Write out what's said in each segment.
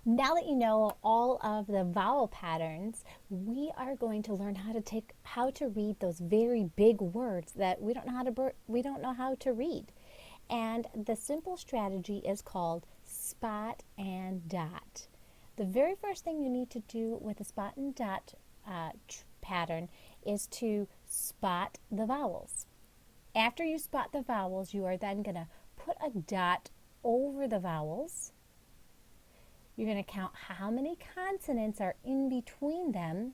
Now that you know all of the vowel patterns, we are going to learn how to read those very big words that we don't know how to read. And the simple strategy is called spot and dot. The very first thing you need to do with the spot and dot pattern is to spot the vowels. After you spot the vowels, you are then going to put a dot over the vowels. You're going to count how many consonants are in between them.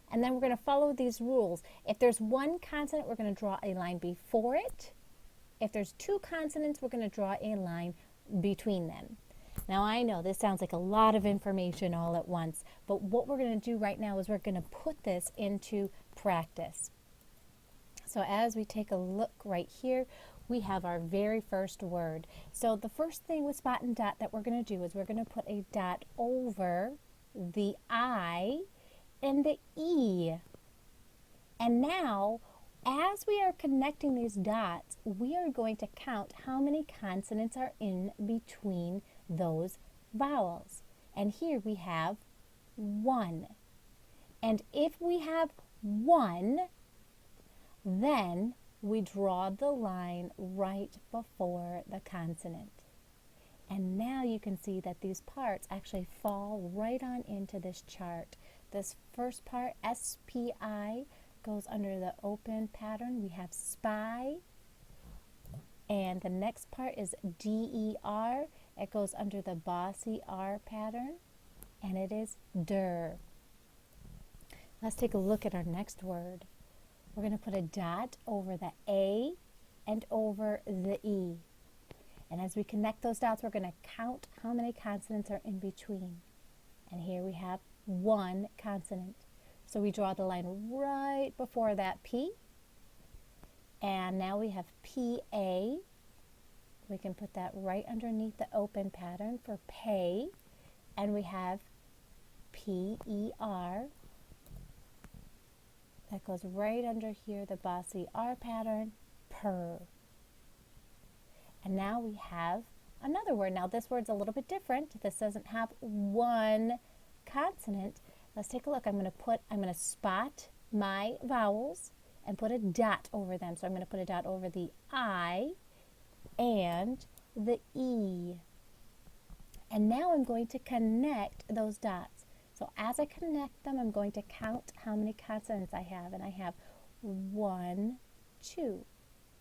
And then we're going to follow these rules. If there's one consonant, we're going to draw a line before it. If there's two consonants, we're going to draw a line between them. Now I know this sounds like a lot of information all at once, but what we're going to do right now is we're going to put this into practice. So as we take a look right here, we have our very first word. So the first thing with spot and dot that we're going to do is we're going to put a dot over the I and the E. And now, as we are connecting these dots, we are going to count how many consonants are in between those vowels. And here we have 1. And if we have 1, then we draw the line right before the consonant. And now you can see that these parts actually fall right on into this chart. This first part, S-P-I, goes under the open pattern. We have spy. And the next part is D-E-R. It goes under the bossy R pattern. And it is der. Let's take a look at our next word. We're going to put a dot over the A and over the E. And as we connect those dots, we're going to count how many consonants are in between. And here we have 1 consonant. So we draw the line right before that P. And now we have P-A. We can put that right underneath the open pattern for pay. And we have P-E-R. That goes right under here, the bossy R pattern, per. And now we have another word. Now this word's a little bit different. This doesn't have 1 consonant. Let's take a look. I'm going to spot my vowels and put a dot over them. So I'm going to put a dot over the I and the E. And now I'm going to connect those dots. So as I connect them, I'm going to count how many consonants I have. And I have 1, 2.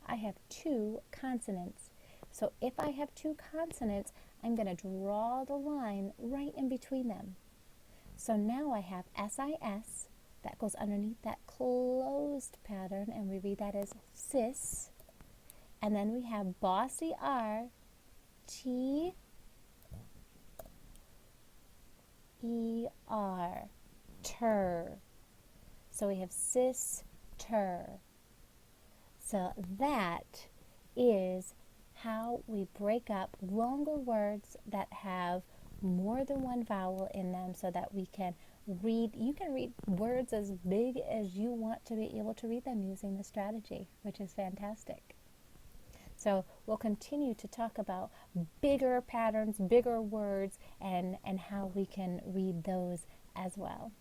I have 2 consonants. So if I have 2 consonants, I'm going to draw the line right in between them. So now I have S-I-S. That goes underneath that closed pattern, and we read that as sis. And then we have bossy R, T-E-R, ter. So we have sis, ter. So that is how we break up longer words that have more than 1 vowel in them so that we can read. You can read words as big as you want to be able to read them using this strategy, which is fantastic. So we'll continue to talk about bigger patterns, bigger words, and how we can read those as well.